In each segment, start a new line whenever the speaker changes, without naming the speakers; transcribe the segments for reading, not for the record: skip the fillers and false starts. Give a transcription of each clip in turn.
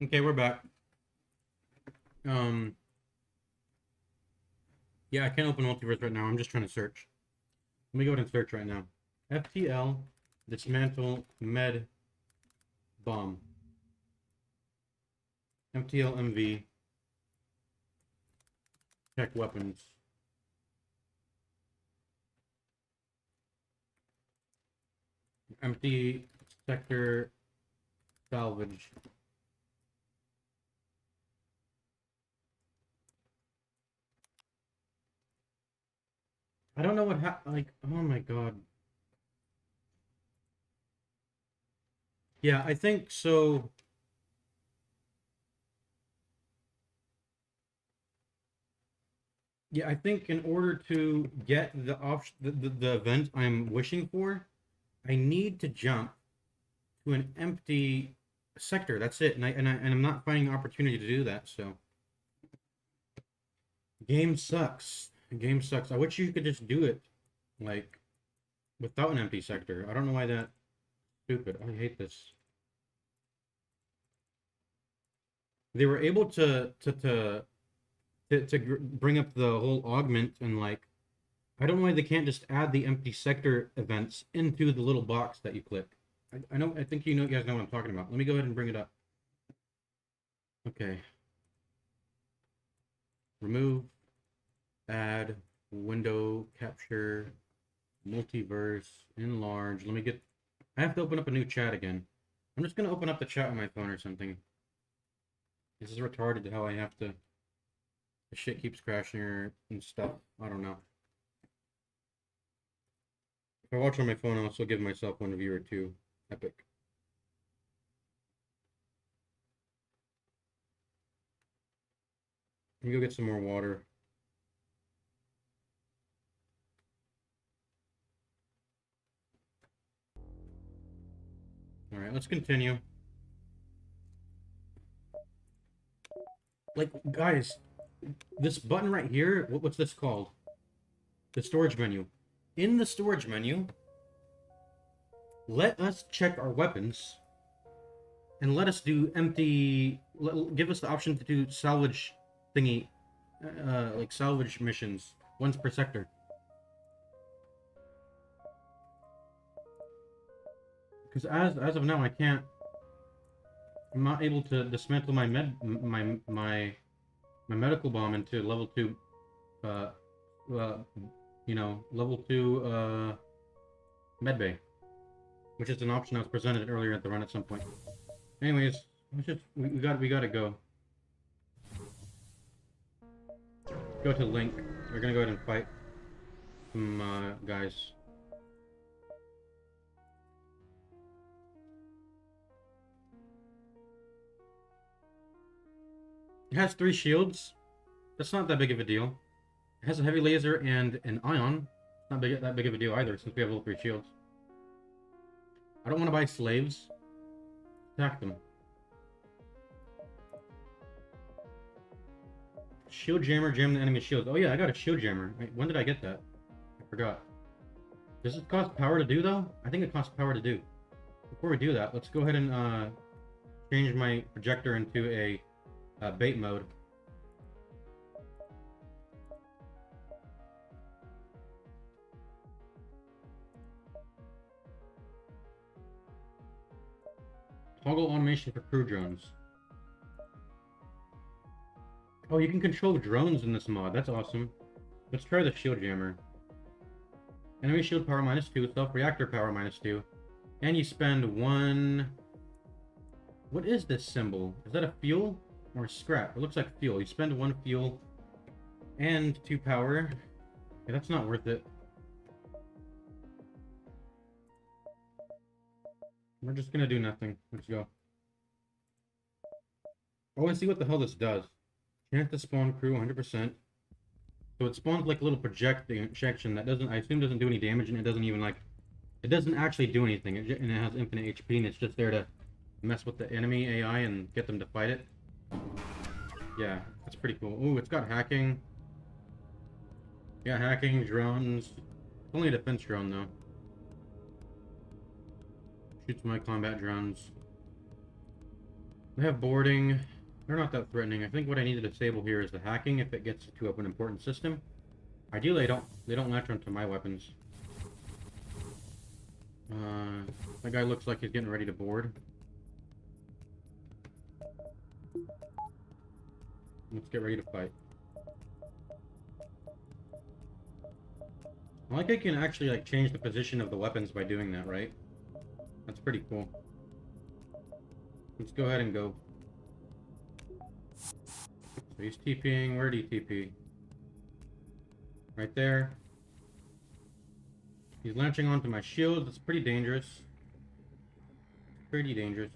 Okay, we're back. Yeah, I can't open Multiverse right now. I'm just trying to search. Let me go ahead and search right now. FTL dismantle med bomb. FTL MV check weapons. Empty sector salvage. I don't know what like, oh my god. Yeah, I think so. Yeah, I think in order to get the option, the event I'm wishing for, I need to jump to an empty sector. That's it. And I'm not finding an opportunity to do that. So game sucks. Game sucks. I wish you could just do it like without an empty sector. I don't know why that's stupid. I hate this. They were able to bring up the whole augment and like I don't know why they can't just add the empty sector events into the little box that you click. I know. I think you guys know what I'm talking about. Let me go ahead and bring it up. Okay. Remove, add, window, capture, multiverse, enlarge. Let me get. I have to open up a new chat again. I'm just gonna open up the chat on my phone or something. This is retarded how I have to. The shit keeps crashing and stuff. I don't know. If I watch on my phone, I'll also give myself one view or two. Epic. Let me go get some more water. Alright, let's continue. Like, guys, this button right here, what's this called? The storage menu. In the storage menu, let us check our weapons and let us do empty. Give us the option to do salvage thingy, like salvage missions, once per sector. Because as of now, I can't. I'm not able to dismantle my my medical bomb into level 2, uh, level 2 medbay, which is an option that was presented earlier at the run at some point. Anyways, we gotta go. Go to Link. We're gonna go ahead and fight some guys. It has 3 shields. That's not that big of a deal. It has a heavy laser and an ion. Not that big of a deal either, since we have all 3 shields. I don't want to buy slaves. Attack them. Shield jammer, jam the enemy shields. Oh yeah, I got a shield jammer. Wait, when did I get that? I forgot. Does it cost power to do though? I think it costs power to do. Before we do that, let's go ahead and change my projector into a bait mode. Toggle automation for crew drones. Oh, you can control drones in this mod. That's awesome. Let's try the shield jammer. Enemy shield power -2, self-reactor power -2. And you spend 1... What is this symbol? Is that a fuel or a scrap? It looks like fuel. You spend 1 fuel and 2 power. Yeah, that's not worth it. We're just gonna do nothing. Let's go. I want to see what the hell this does. Chance to spawn crew 100%. So it spawns like a little projection that doesn't, I assume, doesn't do any damage, and it doesn't even like, it doesn't actually do anything. And it has infinite HP, and it's just there to mess with the enemy AI and get them to fight it. Yeah, that's pretty cool. Ooh, it's got hacking. Yeah, hacking, drones. It's only a defense drone though. Shoots my combat drones. We have boarding. They're not that threatening. I think what I need to disable here is the hacking if it gets to an important system. Ideally, they don't latch onto my weapons. That guy looks like he's getting ready to board. Let's get ready to fight. I like I can actually like change the position of the weapons by doing that, right? That's pretty cool. Let's go ahead and go. So he's TPing. Where did he TP? Right there. He's launching onto my shield. That's pretty dangerous. Pretty dangerous.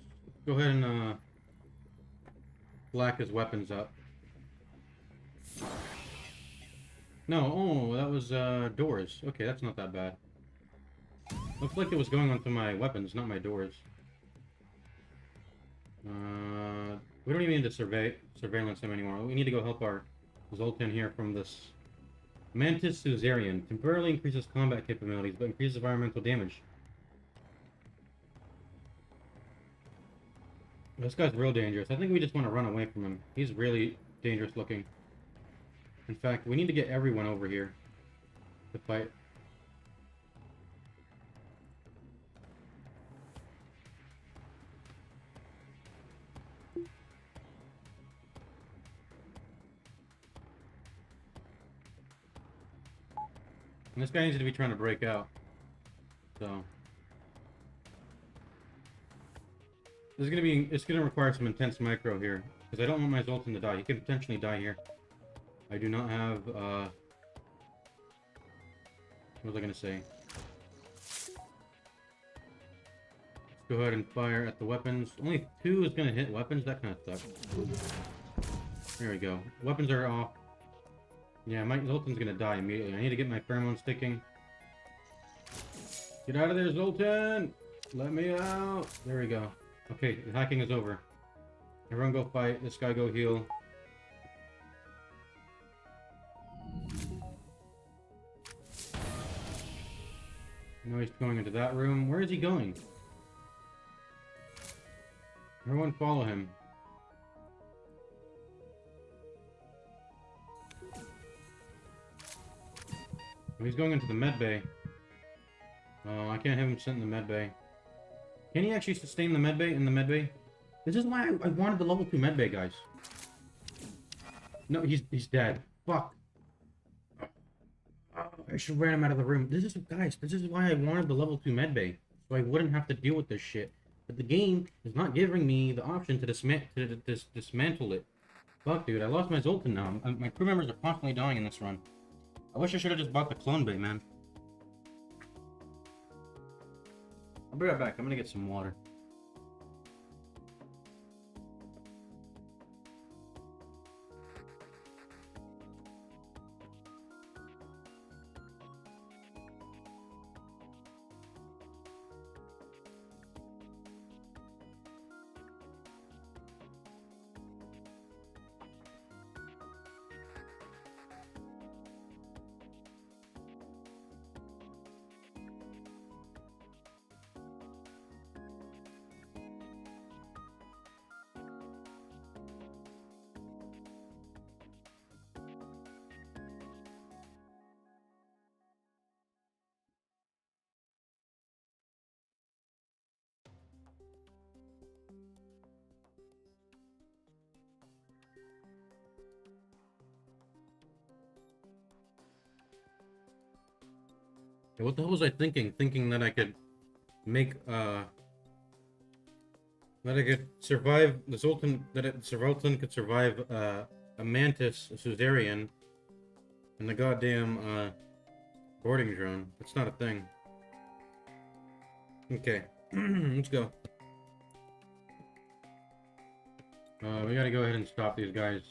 Go ahead and black his weapons up. No, oh, that was doors. Okay, that's not that bad. Looks like it was going onto my weapons, not my doors. We don't even need to surveillance him anymore. We need to go help our Zoltan here from this Mantis Suzerain. Temporarily increases combat capabilities, but increases environmental damage. This guy's real dangerous. I think we just want to run away from him. He's really dangerous looking. In fact, we need to get everyone over here to fight. And this guy needs to be trying to break out. So it's gonna require some intense micro here. Because I don't want my Zoltan to die. He could potentially die here. I do not have what was I gonna say? Let's go ahead and fire at the weapons. Only 2 is gonna hit weapons, that kinda sucks. There we go. Weapons are off. Yeah, my Zoltan's gonna die immediately. I need to get my pheromone sticking. Get out of there, Zoltan! Let me out! There we go. Okay, the hacking is over. Everyone go fight. This guy go heal. Now he's going into that room. Where is he going? Everyone follow him. He's going into the med bay. Oh, I can't have him sent in the med bay. Can he actually sustain the med bay in the med bay? This is why I wanted the level 2 med bay, guys. No, he's dead. Fuck. Oh, I should have ran him out of the room. This is why I wanted the level 2 med bay. So I wouldn't have to deal with this shit. But the game is not giving me the option to dismantle it. Fuck, dude, I lost my Zoltan now. My crew members are constantly dying in this run. I wish I should have just bought the clone bay, man. I'll be right back. I'm gonna get some water. What the hell was I thinking? Thinking that I could make that I could survive the Zoltan, Zoltan could survive a Mantis, a Suzerain, and the goddamn boarding drone. That's not a thing. Okay, let's go. We gotta go ahead and stop these guys.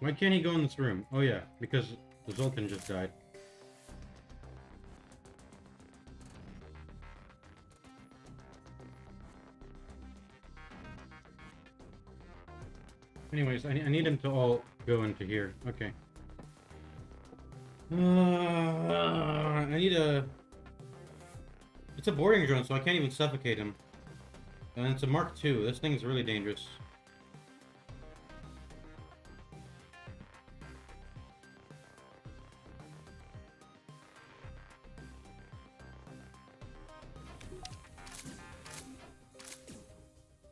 Why can't he go in this room? Oh yeah, because the Zoltan just died. Anyways, I need them to all go into here. Okay. I need a... It's a boarding drone, so I can't even suffocate him. And it's a Mark II. This thing's really dangerous.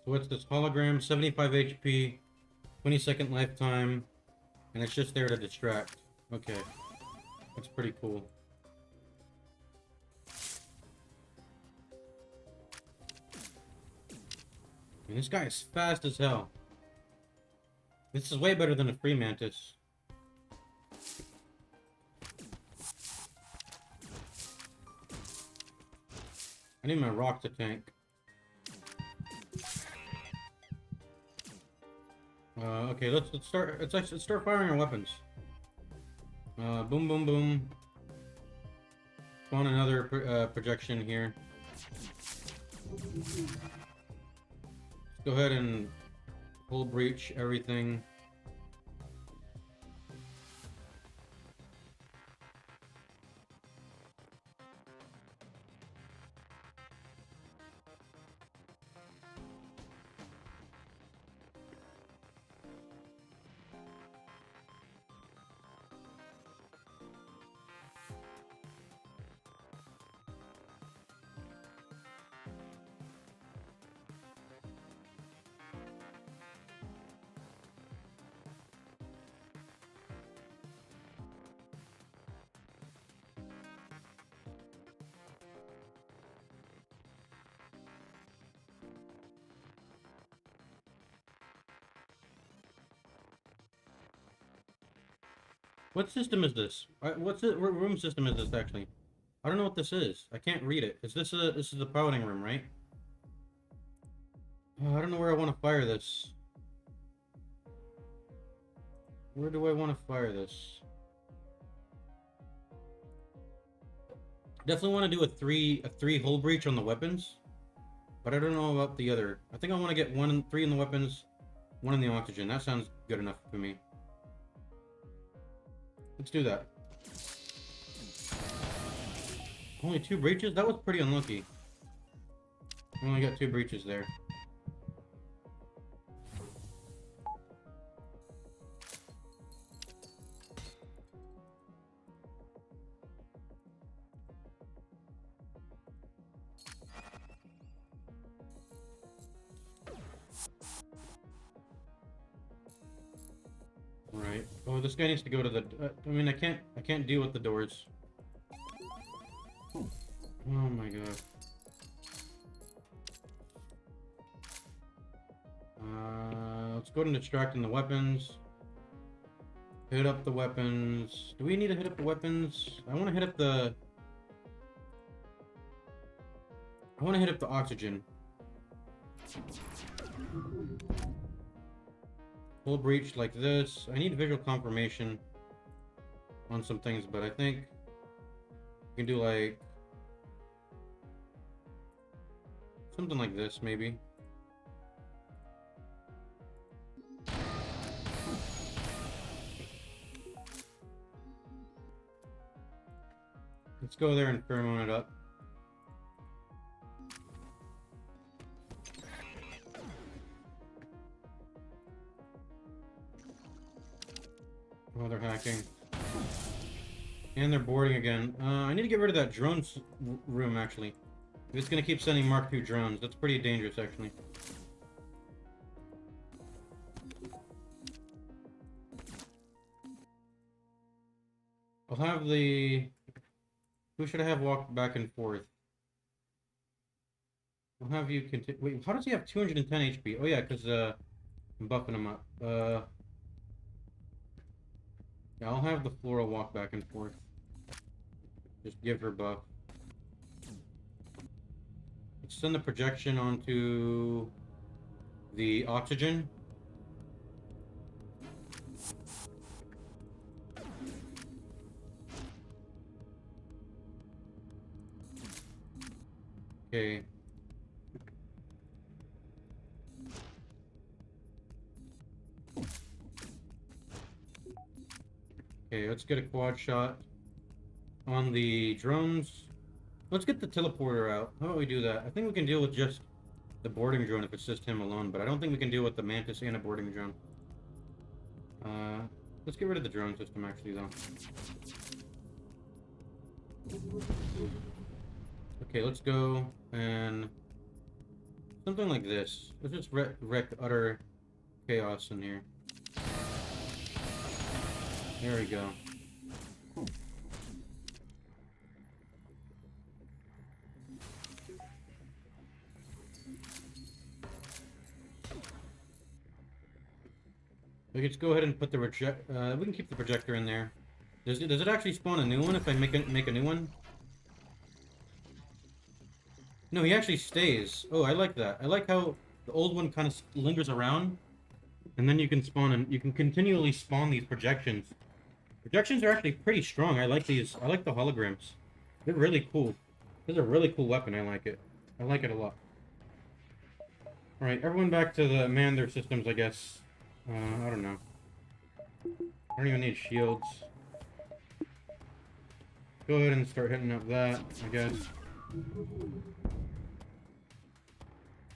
So what's this? Hologram, 75 HP, 20-second lifetime, and it's just there to distract. Okay. That's pretty cool. And this guy is fast as hell. This is way better than a free mantis. I need my rock to tank. Okay, let's start. Let's start firing our weapons. Boom, boom, boom. Spawn another projection here. Let's go ahead and full breach everything. What system is this? What room system is this actually? I don't know what this is. I can't read it. This is the piloting room, right? I don't know where I want to fire this. Where do I want to fire this? Definitely want to do a three hole breach on the weapons, but I don't know about the other. I think I want to get three in the weapons, one in the oxygen. That sounds good enough for me. Let's do that. Only 2 breaches? That was pretty unlucky. We only got 2 breaches there. Right. Oh, this guy needs to go to the... I mean, I can't deal with the doors. Oh my god. Let's go to distracting the weapons. Hit up the weapons. Do we need to hit up the weapons? I want to hit up the... I want to hit up the oxygen. Full breach like this. I need visual confirmation on some things, but I think we can do like something like this, maybe. Let's go there and pheromone it up. Oh, they're hacking. And they're boarding again. I need to get rid of that drone room, actually. It's gonna keep sending Mark II drones. That's pretty dangerous, actually. I'll have the... Who should I have walk back and forth? I'll have you continue... Wait, how does he have 210 HP? Oh yeah, because I'm buffing him up. Yeah, I'll have the Flora walk back and forth. Just give her buff. Let's send the projection onto the oxygen. Okay. Okay, let's get a quad shot on the drones. Let's get the teleporter out. How about we do that? I think we can deal with just the boarding drone if it's just him alone, but I don't think we can deal with the Mantis and a boarding drone. Let's get rid of the drone system actually though. Okay, let's go and something like this. Let's just wreck utter chaos in here. There we go. We can just go ahead and put the we can keep the projector in there. Does it actually spawn a new one if I make a new one? No, he actually stays. Oh, I like that. I like how the old one kind of lingers around, and then you can spawn and you can continually spawn these projections. Projections are actually pretty strong. I like these. I like the holograms. They're really cool. This is a really cool weapon. I like it. I like it a lot. All right, everyone back to the man their systems, I guess. I don't know. I don't even need shields. Go ahead and start hitting up that, I guess.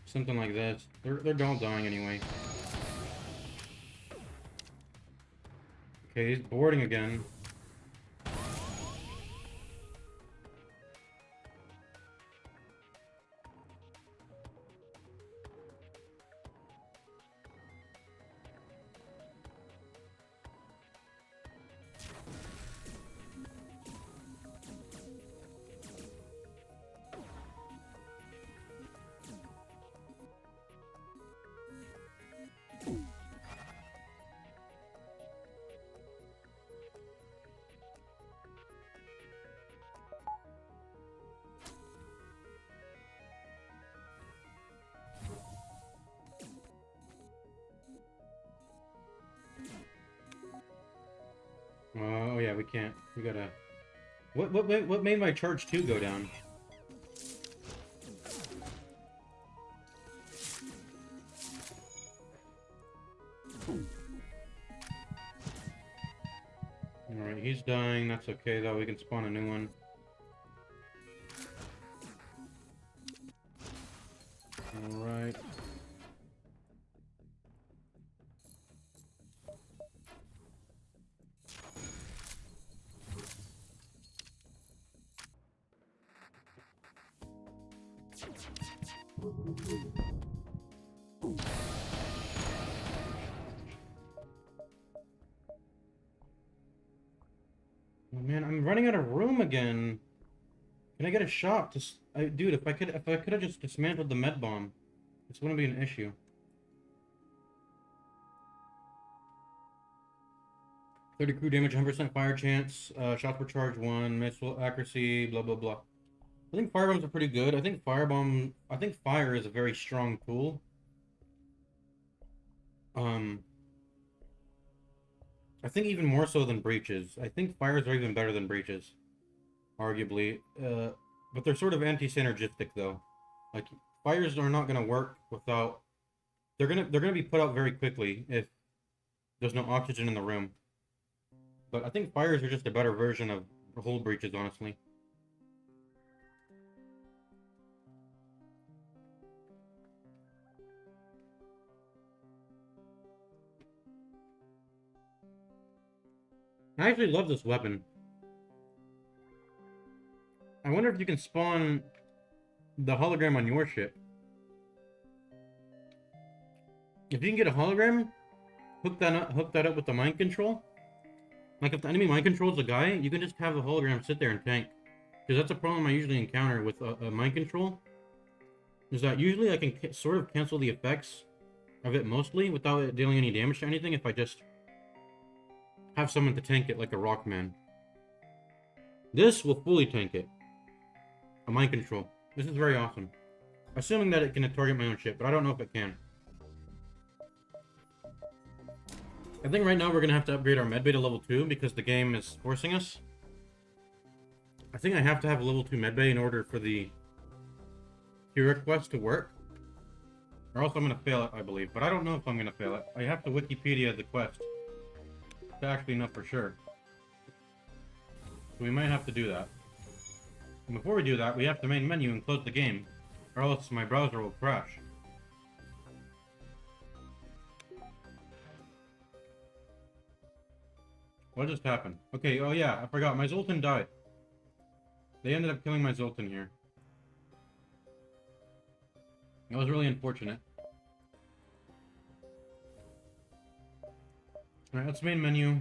Something like this. They're all dying anyway. Okay, he's boarding again. Oh yeah, we can't. We gotta. What made my charge 2 go down? Alright, he's dying. That's okay though. We can spawn a new one. Alright. Oh man, I'm running out of room again. Can I get a shot? Dude, if I could have just dismantled the med bomb, this wouldn't be an issue. $30 crew damage, 100% fire chance, shots per charge 1, missile accuracy, blah blah blah. I think fire bombs are pretty good. I think fire is a very strong tool. I think even more so than breaches. I think fires are even better than breaches, arguably. But they're sort of anti-synergistic though. Like fires are not gonna work without. They're gonna be put out very quickly if there's no oxygen in the room. But I think fires are just a better version of hull breaches, honestly. I actually love this weapon. I wonder if you can spawn the hologram on your ship. If you can get a hologram, hook that up with the mind control. Like if the enemy mind controls a guy, you can just have the hologram sit there and tank. Because that's a problem I usually encounter with a mind control. Is that usually I can sort of cancel the effects of it mostly without it dealing any damage to anything if I just have someone to tank it like a Rockman. This will fully tank it. A mind control. This is very awesome. Assuming that it can target my own ship, but I don't know if it can. I think right now we're gonna have to upgrade our medbay to level 2 because the game is forcing us. I think I have to have a level 2 medbay in order for the hero quest to work. Or else I'm gonna fail it, I believe. But I don't know if I'm gonna fail it. I have to Wikipedia the quest to actually know for sure. So we might have to do that. And before we do that, we have to main menu and close the game, or else my browser will crash. What just happened? Okay, oh yeah, I forgot. My Zoltan died. They ended up killing my Zoltan here. It was really unfortunate. Alright, let's main menu.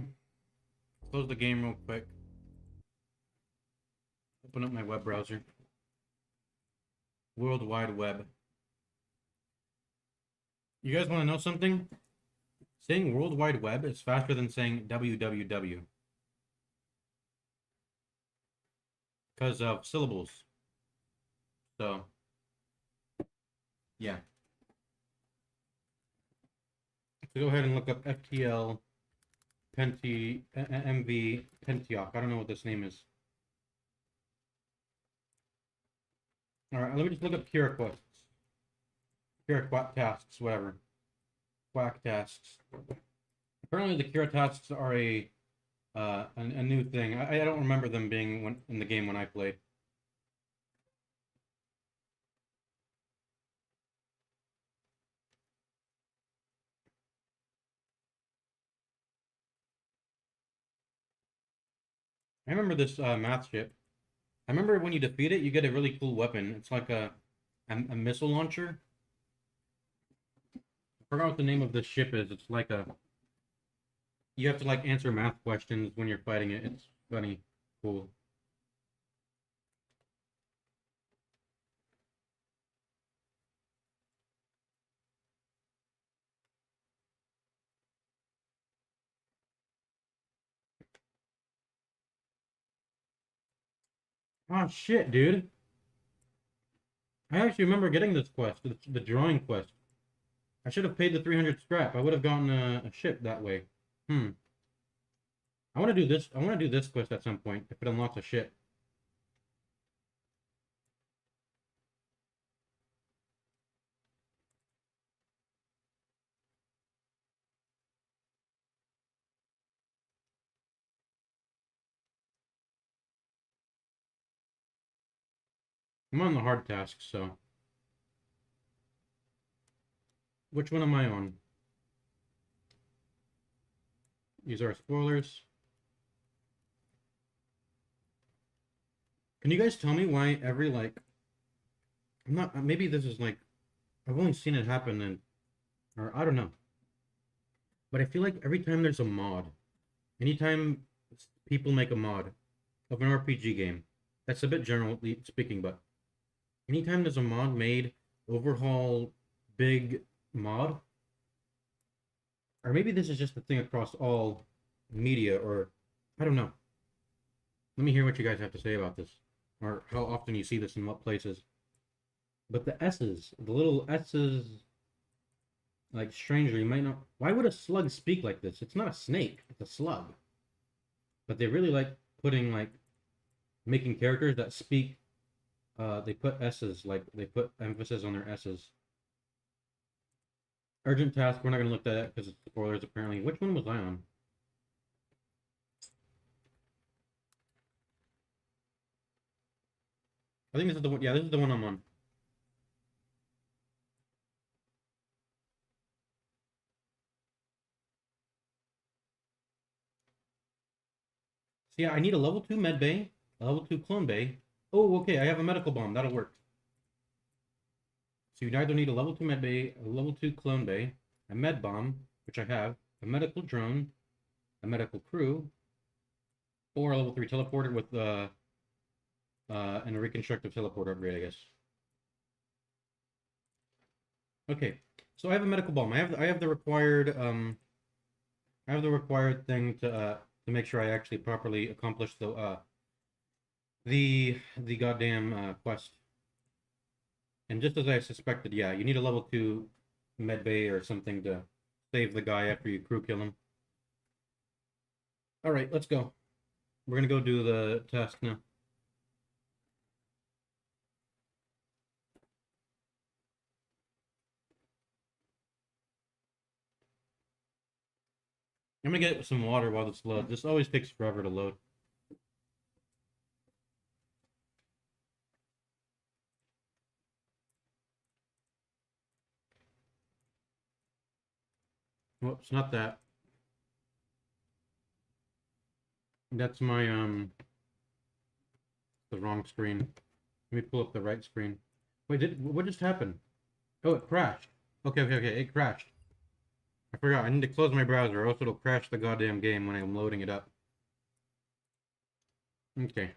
Close the game real quick. Open up my web browser. World Wide Web. You guys want to know something? Saying World Wide Web is faster than saying www. Because of syllables. So, yeah. So go ahead and look up FTL MV Pentioc. I don't know what this name is. Alright, let me just look up Kira quests. Kira quack tasks, whatever. Quack tasks. Apparently the Kira tasks are a new thing. I don't remember them being in the game when I played. I remember this math ship. I remember when you defeat it, you get a really cool weapon. It's like a missile launcher. I forgot what the name of this ship is. It's like a... You have to like answer math questions when you're fighting it. It's funny. Cool. Oh shit, dude. I actually remember getting this quest, the drawing quest. I should have paid the 300 scrap. I would have gotten a ship that way. Hmm. I want to do this. I want to do this quest at some point if it unlocks a ship. I'm on the hard task, so which one am I on? These are spoilers. Can you guys tell me why every like I'm not maybe this is like I've only seen it happen in or I don't know. But I feel like every time there's a mod, anytime people make a mod of an RPG game, that's a bit generally speaking, but anytime there's a mod made, overhaul, big mod, or maybe this is just a thing across all media, or I don't know. Let me hear what you guys have to say about this, or how often you see this in what places. But the S's, the little S's, like strangely, you might not. Why would a slug speak like this? It's not a snake, it's a slug. But they really like putting like making characters that speak. They put S's, like they put emphasis on their S's. Urgent task. We're not gonna look at that because it's spoilers. Apparently, which one was I on? I think this is the one. Yeah, this is the one I'm on. So yeah, I need a level 2 med bay, a level 2 clone bay. Oh, okay, I have a medical bomb. That'll work. So you either need a level 2 med bay, a level 2 clone bay, a med bomb, which I have, a medical drone, a medical crew, or a level 3 teleporter with and a reconstructive teleporter upgrade, I guess. Okay, so I have a medical bomb. I have the required thing to make sure I actually properly accomplish the goddamn quest. And just as I suspected, yeah, you need a level 2 med bay or something to save the guy after you crew kill him. Alright, let's go. We're gonna go do the task now. I'm gonna get some water while this loads. This always takes forever to load. Whoops, not that. That's my, the wrong screen. Let me pull up the right screen. Wait, what just happened? Oh, it crashed. Okay, it crashed. I forgot, I need to close my browser, or else it'll crash the goddamn game when I'm loading it up. Okay.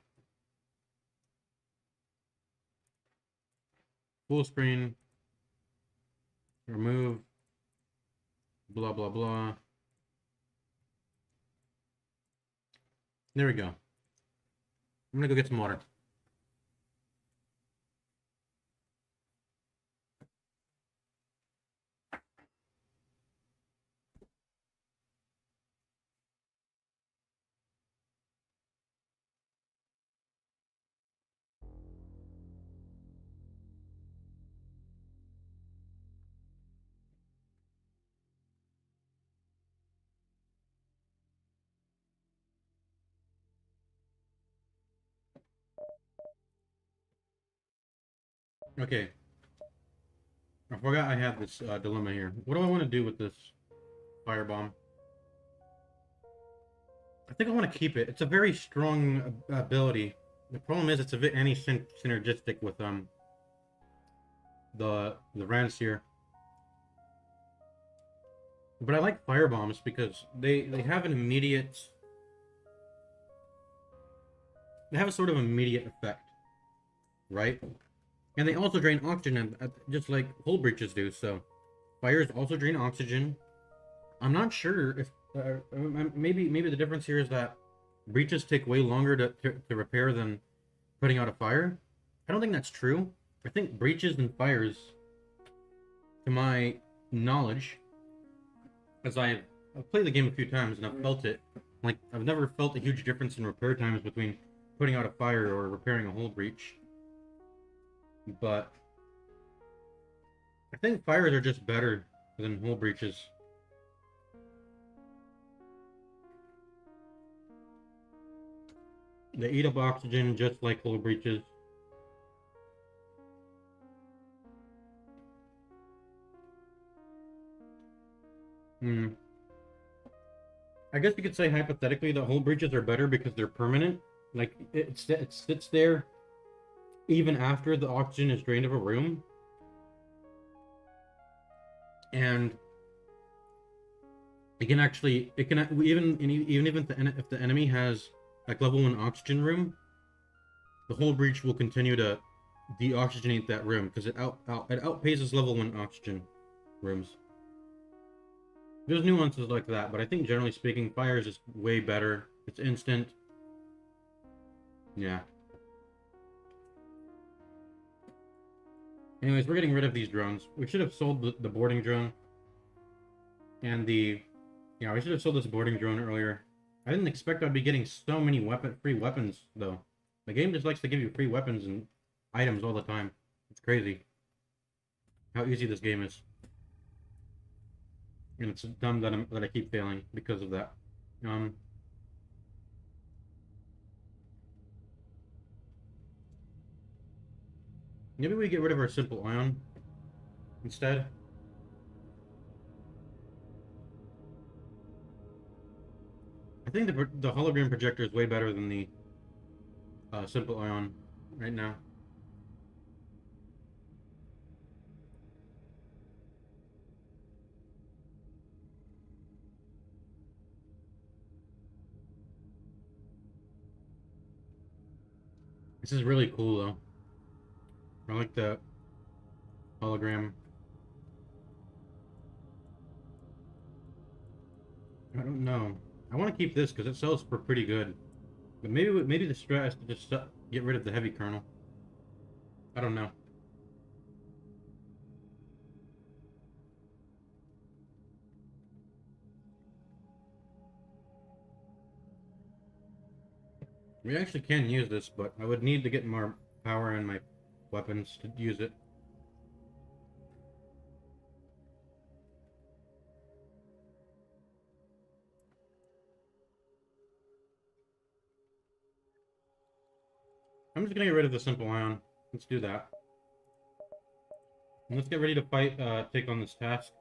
Full screen. Remove. Blah, blah, blah. There we go. I'm gonna go get some water. Okay. I forgot I had this dilemma here. What do I want to do with this firebomb? I think I want to keep it. It's a very strong ability. The problem is it's a bit synergistic with the Rancier. But I like firebombs because they have an immediate, they have a sort of immediate effect, right? And they also drain oxygen just like hull breaches do. So fires also drain oxygen. I'm not sure if maybe the difference here is that breaches take way longer to repair than putting out a fire. I don't think that's true. I think breaches and fires, to my knowledge, as I've played the game a few times and I've felt it, like I've never felt a huge difference in repair times between putting out a fire or repairing a hull breach. But I think fires are just better than hull breaches. They eat up oxygen just like hull breaches. I guess you could say hypothetically that hull breaches are better because they're permanent. Like it sits there even after the oxygen is drained of a room, and it can even if the enemy has like level 1 oxygen room, the hull breach will continue to deoxygenate that room because it outpaces level 1 oxygen rooms. There's nuances like that, but I think generally speaking, fire is just way better. It's instant. Yeah. Anyways, we're getting rid of these drones. We should have sold the boarding drone. And we should have sold this boarding drone earlier. I didn't expect I'd be getting so many free weapons, though. The game just likes to give you free weapons and items all the time. It's crazy how easy this game is. And it's dumb that I keep failing because of that. Maybe we get rid of our simple ion instead. I think the hologram projector is way better than the simple ion right now. This is really cool though. I like the hologram. I don't know. I want to keep this because it sells for pretty good. But maybe the strat is to just get rid of the heavy kernel. I don't know. We actually can use this, but I would need to get more power in my weapons to use it. I'm just gonna get rid of the simple ion. Let's do that. And let's get ready to take on this task.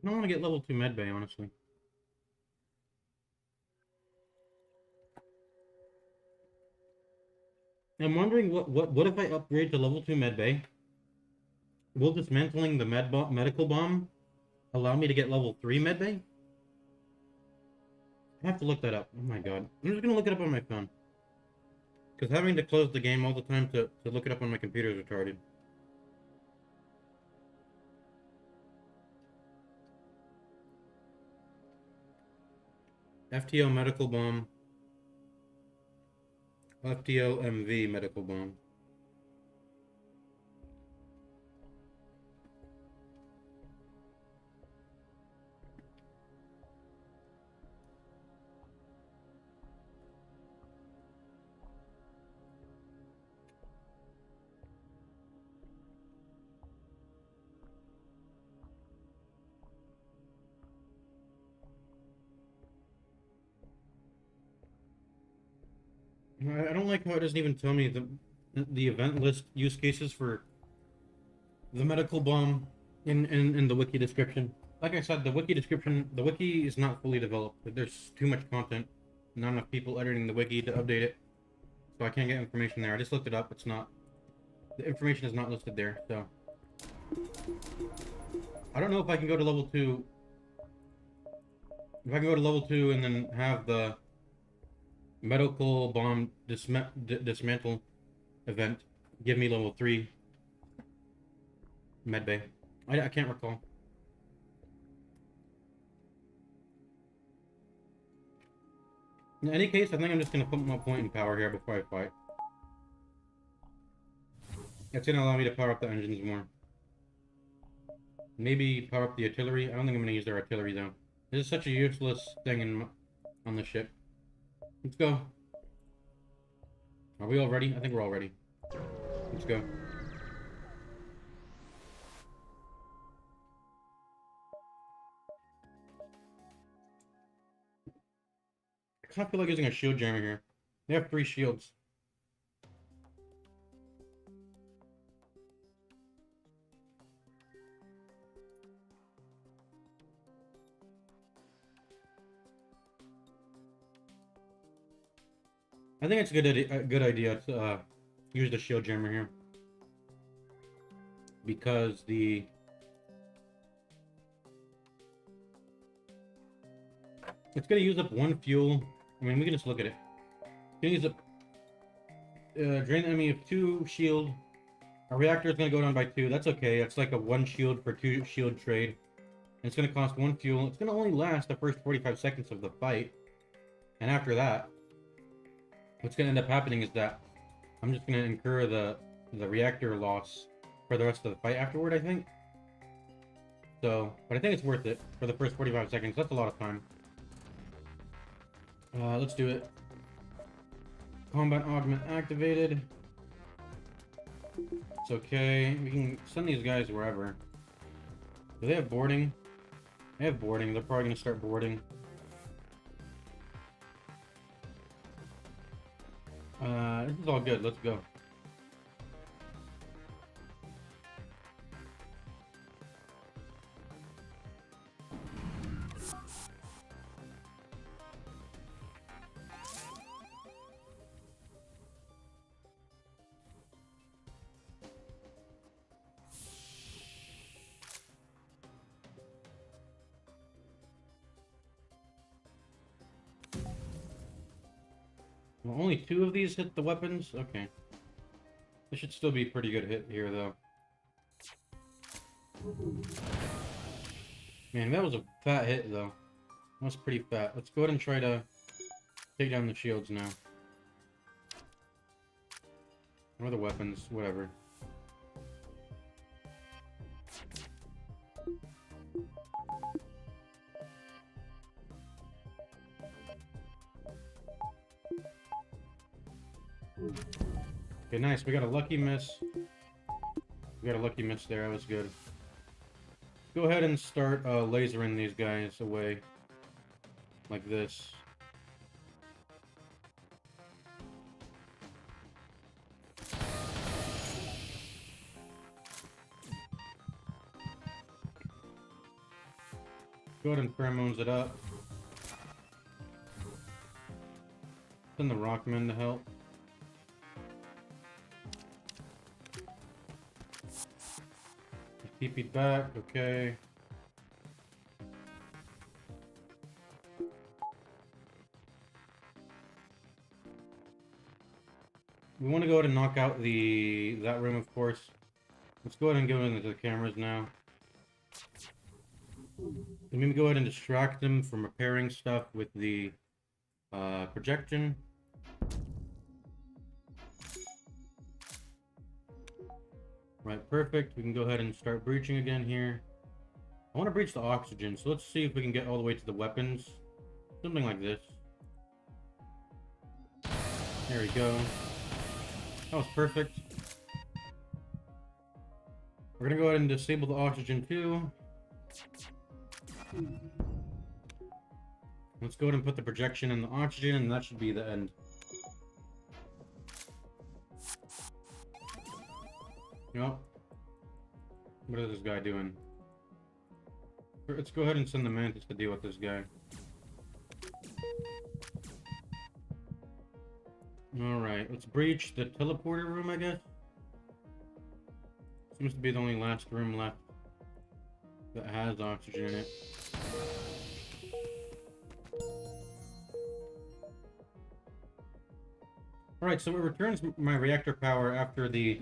I don't want to get level 2 medbay, honestly. I'm wondering what if I upgrade to level 2 medbay? Will dismantling the medical bomb allow me to get level 3 medbay? I have to look that up. Oh my god. I'm just gonna look it up on my phone. Because having to close the game all the time to look it up on my computer is retarded. FTL medical bomb. FTL MV medical bomb. I don't like how it doesn't even tell me the event list use cases for the medical bomb in the wiki description. Like I said, the wiki is not fully developed. There's too much content, not enough people editing the wiki to update it, so I can't get information there. I just looked it up. It's not, the information is not listed there, so I don't know if I can go to level 2. If I can go to level 2 and then have the medical bomb dismantle event give me level 3 medbay. I can't recall. In any case, I think I'm just gonna put my point in power here before I fight. It's gonna allow me to power up the engines more. Maybe power up the artillery. I don't think I'm gonna use their artillery though. This is such a useless thing on the ship. Let's go. Are we all ready? I think we're all ready. Let's go. I kind of feel like using a shield jammer here. They have 3 shields. I think it's a good idea to use the shield jammer here. Because it's gonna use up 1 fuel. I mean, we can just look at it. It's gonna use up drain the enemy of 2 shield. Our reactor is gonna go down by 2. That's okay. That's like a 1 shield for 2 shield trade. And it's gonna cost 1 fuel. It's gonna only last the first 45 seconds of the fight. And after that, what's gonna end up happening is that I'm just gonna incur the reactor loss for the rest of the fight afterward, I think. So, but I think it's worth it for the first 45 seconds. That's a lot of time. Let's do it. Combat augment activated. It's okay. We can send these guys wherever. Do they have boarding? They have boarding. They're probably gonna start boarding. This is all good. Let's go. Well, only 2 of these hit the weapons? Okay. This should still be a pretty good hit here, though. Man, that was a fat hit, though. That was pretty fat. Let's go ahead and try to take down the shields now. Or the weapons, whatever. Okay, nice. We got a lucky miss. We got a lucky miss there. That was good. Go ahead and start lasering these guys away. Like this. Go ahead and pheromones it up. Send the Rockmen to help. Keep it back, okay. We want to go ahead and knock out that room, of course. Let's go ahead and go into the cameras now. Let me go ahead and distract them from repairing stuff with the projection. Right, perfect. We can go ahead and start breaching again here. I want to breach the oxygen, so let's see if we can get all the way to the weapons. Something like this. There we go. That was perfect. We're gonna go ahead and disable the oxygen too. Let's go ahead and put the projection in the oxygen, and that should be the end. Yep. What is this guy doing? Let's go ahead and send the Mantis to deal with this guy. Alright, let's breach the teleporter room, I guess. Seems to be the only last room left that has oxygen in it. Alright, so it returns my reactor power after the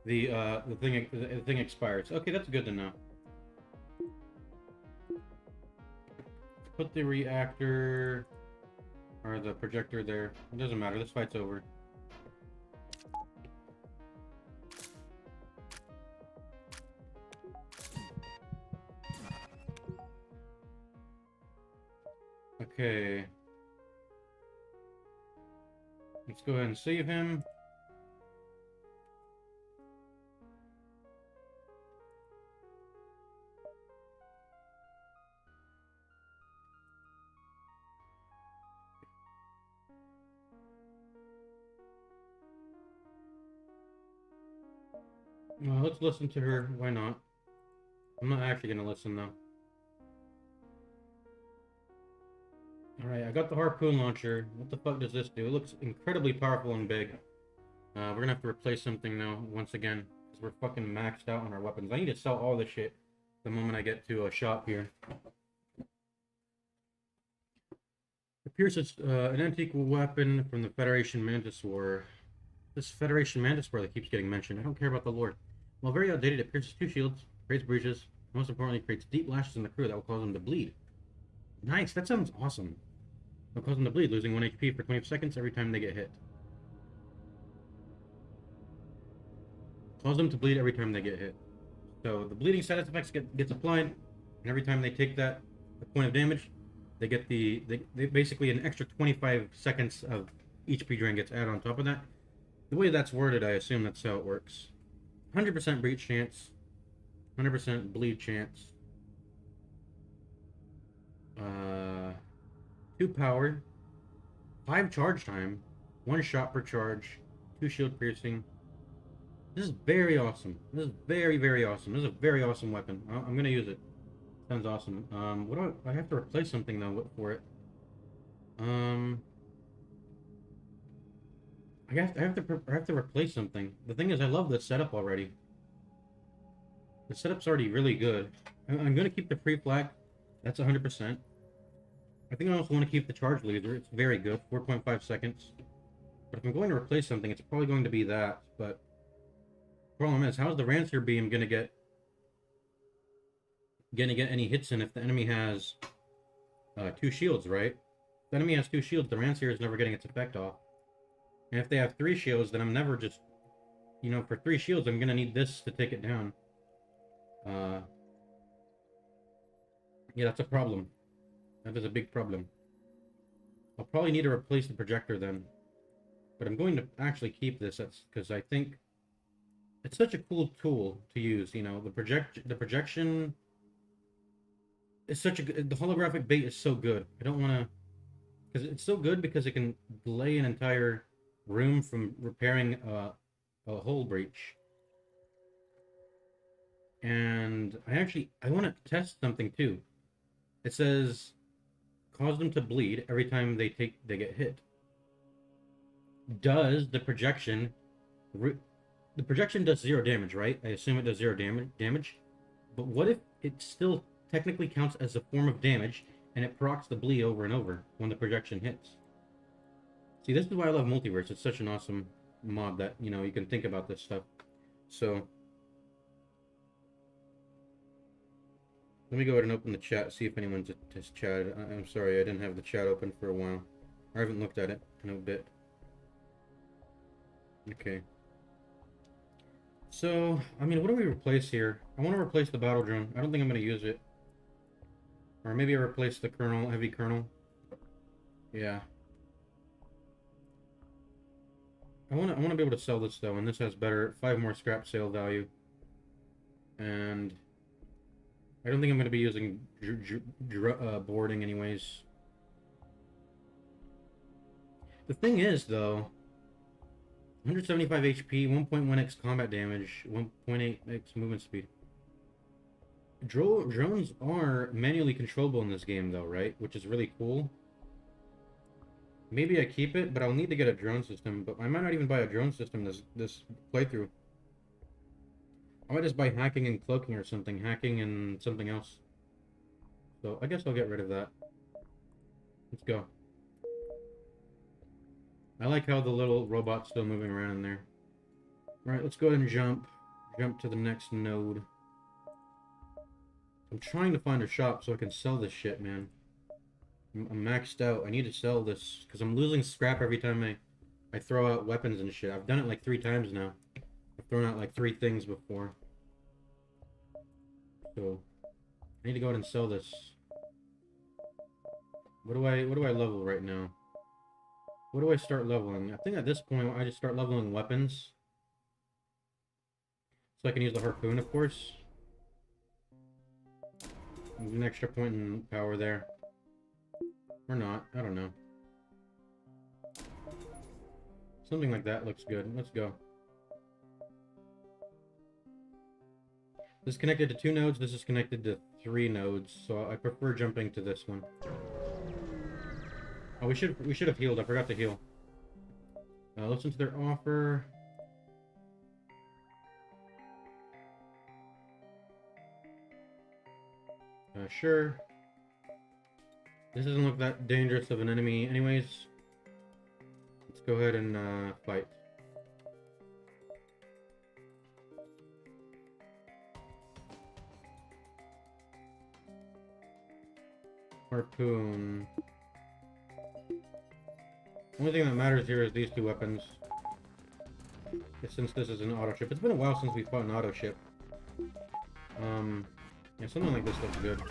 thing expires. Okay, that's good to know. Put the reactor or the projector there. It doesn't matter. This fight's over. Okay. Let's go ahead and save him. Well, let's listen to her. Why not? I'm not actually gonna listen though. Alright, I got the harpoon launcher. What the fuck does this do? It looks incredibly powerful and big. We're gonna have to replace something now, once again. Because we're fucking maxed out on our weapons. I need to sell all this shit the moment I get to a shop here. Appears it's an antique weapon from the Federation Mantis War. This Federation Mantis War that keeps getting mentioned. I don't care about the lore. While very outdated, it pierces 2 shields, creates breaches, and most importantly, creates deep lashes in the crew that will cause them to bleed. Nice, that sounds awesome. It'll cause them to bleed, losing 1 HP for 20 seconds every time they get hit. Cause them to bleed every time they get hit. So the bleeding status effects gets applied, and every time they take the point of damage, they get they basically an extra 25 seconds of HP drain gets added on top of that. The way that's worded, I assume that's how it works. 100% breach chance, 100% bleed chance. 2 power, 5 charge time, 1 shot per charge, 2 shield piercing. This is very awesome. This is very, very awesome. This is a very awesome weapon. I'm gonna use it. Sounds awesome. What do I have to replace something though for it? I have to replace something. The thing is, I love this setup already. The setup's already really good. I'm gonna keep the pre-flag. That's 100%. I think I also want to keep the charge laser. It's very good, 4.5 seconds. But if I'm going to replace something, it's probably going to be that. But the problem is, how is the Rancier beam gonna get any hits in if the enemy has 2 shields, right? If the enemy has 2 shields, the Rancier is never getting its effect off. And if they have 3 shields, then I'm never just, you know, for 3 shields, I'm gonna need this to take it down. Yeah, that's a problem. That is a big problem. I'll probably need to replace the projector then. But I'm going to actually keep this because I think it's such a cool tool to use. You know, the projection is such a good. The holographic bait is so good. I don't want to, because it's so good because it can delay an entire room from repairing a hull breach. And I want to test something too. It says cause them to bleed every time they get hit. Does the projection the projection does 0 damage, right? I assume it does 0 damage. But what if it still technically counts as a form of damage and it procs the bleed over and over when the projection hits? See, this is why I love Multiverse. It's such an awesome mod that, you know, you can think about this stuff. So let me go ahead and open the chat, see if anyone's has chatted. I'm sorry, I didn't have the chat open for a while. I haven't looked at it in a bit. Okay. So, I mean, what do we replace here? I want to replace the battle drone. I don't think I'm going to use it. Or maybe I replace the kernel, heavy kernel. Yeah. I want to be able to sell this though, and this has better 5 more scrap sale value. And I don't think I'm going to be using boarding anyways. The thing is though, 175 HP, 1.1x combat damage, 1.8x movement speed. Drones are manually controllable in this game though, right? Which is really cool. Maybe I keep it, but I'll need to get a drone system. But I might not even buy a drone system this playthrough. I might just buy hacking and cloaking or something. Hacking and something else. So I guess I'll get rid of that. Let's go. I like how the little robot's still moving around in there. Alright, let's go ahead and jump. Jump to the next node. I'm trying to find a shop so I can sell this shit, man. I'm maxed out. I need to sell this because I'm losing scrap every time I throw out weapons and shit. I've done it like 3 times now. I've thrown out like 3 things before. So I need to go ahead and sell this. What do I level right now? What do I start leveling? I think at this point I just start leveling weapons. So I can use the harpoon, of course. An extra point in power there. Or not, I don't know. Something like that looks good. Let's go. This is connected to 2 nodes, this is connected to 3 nodes, so I prefer jumping to this one. Oh, we should have healed, I forgot to heal. Listen to their offer. Sure. This doesn't look that dangerous of an enemy anyways. Let's go ahead and fight. Harpoon. Only thing that matters here is these 2 weapons. Since this is an auto ship. It's been a while since we fought an auto ship. Yeah, something like this looks good.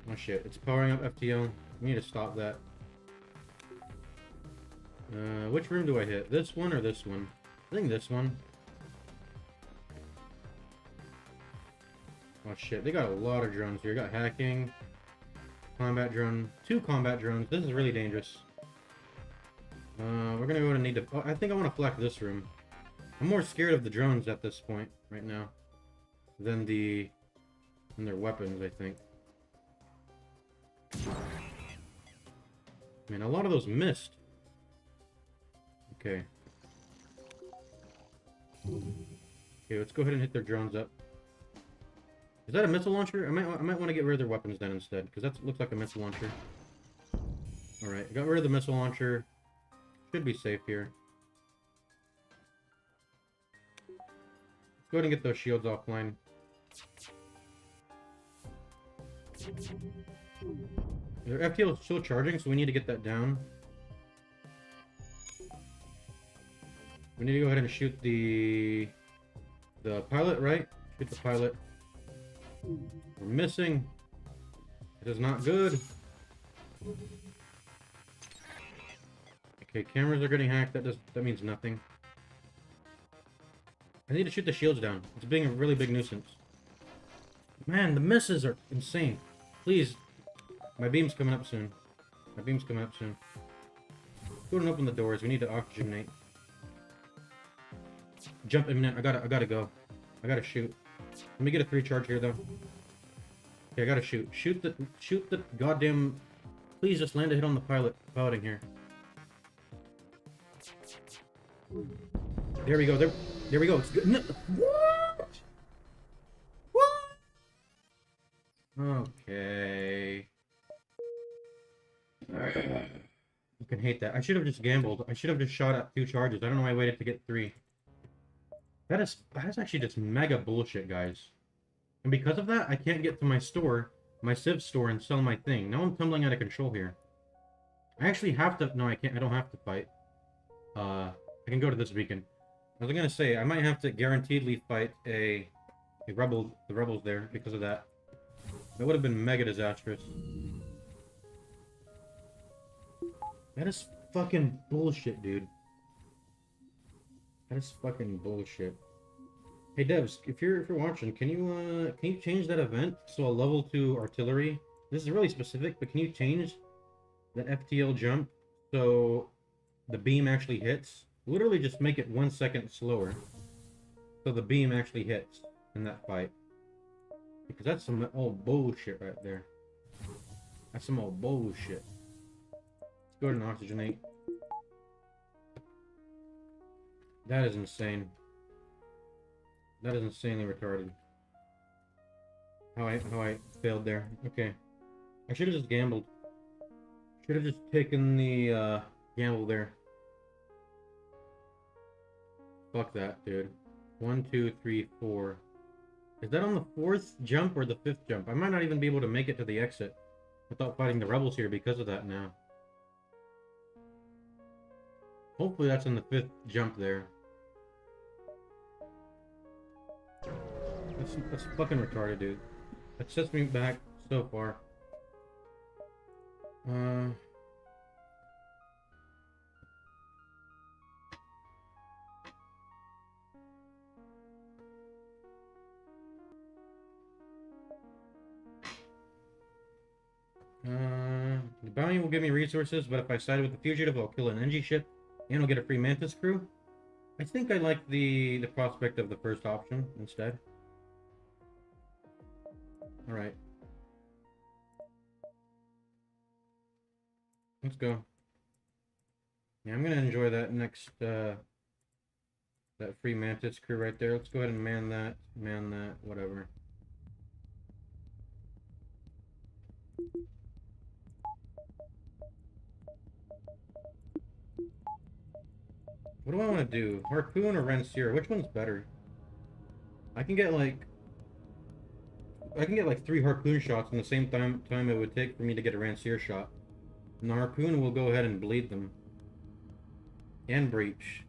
Oh shit, it's powering up FTL. We need to stop that. Which room do I hit? This one or this one? I think this one. Oh shit, they got a lot of drones here. Got hacking, combat drone, 2 combat drones. This is really dangerous. We're gonna go and need to... Oh, I think I want to flak this room. I'm more scared of the drones at this point, right now, than their weapons, I think. Man, a lot of those missed. Okay. Okay, let's go ahead and hit their drones up. Is that a missile launcher? I might want to get rid of their weapons then instead, because that looks like a missile launcher. Alright, got rid of the missile launcher. Should be safe here. Let's go ahead and get those shields offline. Their FTL is still charging, so we need to get that down. We need to go ahead and shoot the pilot, right? Shoot the pilot. We're missing. It is not good. Okay, cameras are getting hacked. That means nothing. I need to shoot the shields down. It's being a really big nuisance. Man, the misses are insane. Please. My beam's coming up soon. My beam's coming up soon. Go and open the doors. We need to oxygenate. Jump imminent. I gotta go. I gotta shoot. Let me get a 3 charge here though. Okay, I gotta shoot. Shoot the goddamn. Please just land a hit on the piloting here. There we go. There we go. It's good. No, what? What? Okay. You can hate that. I should have just gambled. I should have just shot at 2 charges. I don't know why I waited to get 3. That is actually just mega bullshit, guys. And because of that, I can't get to my store, my Civ store, and sell my thing. Now I'm tumbling out of control here. I actually have to... No, I can't. I don't have to fight. I can go to this beacon. I was gonna say, I might have to guaranteedly fight the rebels there because of that. That would have been mega disastrous. That is fucking bullshit, dude. That is fucking bullshit. Hey devs, if you're watching, can you change that event so a level 2 artillery? This is really specific, but can you change that FTL jump so the beam actually hits? Literally just make it 1 second slower so the beam actually hits in that fight. Because that's some old bullshit right there. That's some old bullshit. Let's go ahead and oxygenate. That is insane. That is insanely retarded. How I failed there. Okay. I should have just gambled. Should have just taken the gamble there. Fuck that, dude. 1, 2, 3, 4. Is that on the 4th jump or the 5th jump? I might not even be able to make it to the exit without fighting the rebels here because of that now. Hopefully that's in the 5th jump there. That's fucking retarded, dude. That sets me back so far. The bounty will give me resources, but if I side with the fugitive, I'll kill an NG ship and I'll get a free Mantis crew. I think I like the prospect of the first option instead. Alright. Let's go. Yeah, I'm gonna enjoy that next, that free Mantis crew right there. Let's go ahead and man that, whatever. What do I want to do? Harpoon or Rancier? Which one's better? I can get like 3 harpoon shots in the same time it would take for me to get a Rancier shot. And the harpoon will go ahead and bleed them. And breach.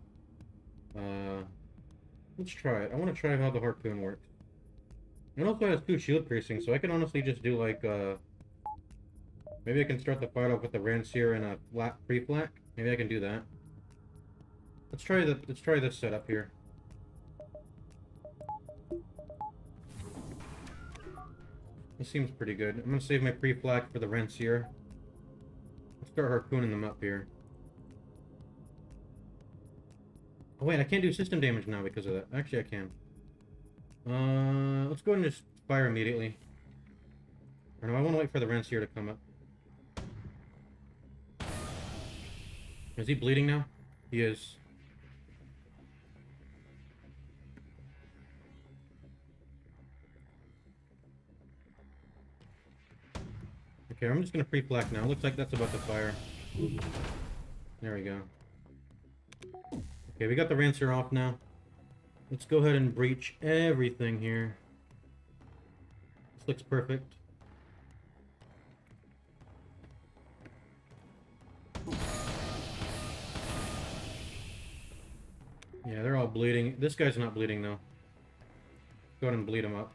Let's try it. I want to try how the harpoon works. It also has 2 shield piercing, so I can honestly just do like maybe I can start the fight off with the Rancier and a flat pre-flak. Maybe I can do that. Let's try this setup here. This seems pretty good. I'm gonna save my pre-flak for the Rancier. Let's start harpooning them up here. Oh wait, I can't do system damage now because of that. Actually, I can. Let's go ahead and just fire immediately. Or no, I want to wait for the Rancier to come up. Is he bleeding now? He is. Okay, I'm just gonna pre-flak now. Looks like that's about to fire. There we go. Okay, we got the Rancier off now. Let's go ahead and breach everything here. This looks perfect. Yeah, they're all bleeding. This guy's not bleeding though. Go ahead and bleed him up.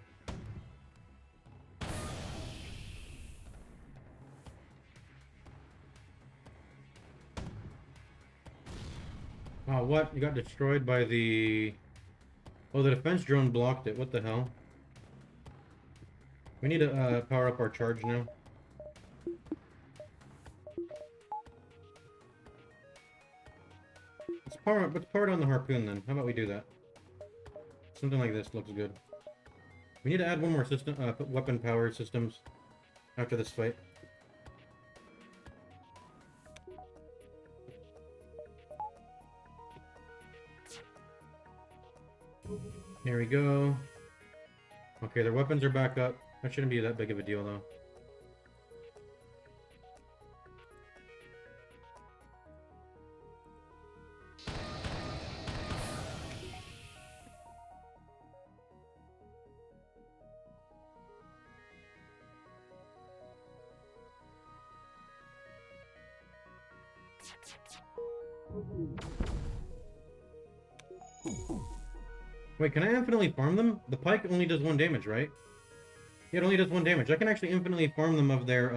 Oh, what? You got destroyed by the... Oh, the defense drone blocked it. What the hell? We need to power up our charge now. Let's power down the harpoon then. How about we do that? Something like this looks good. We need to add one more system, weapon power systems after this fight. Here we go. Okay, their weapons are back up. That shouldn't be that big of a deal though. Wait, can I infinitely farm them? The pike only does 1 damage, right? Yeah, it only does 1 damage. I can actually infinitely farm them of their,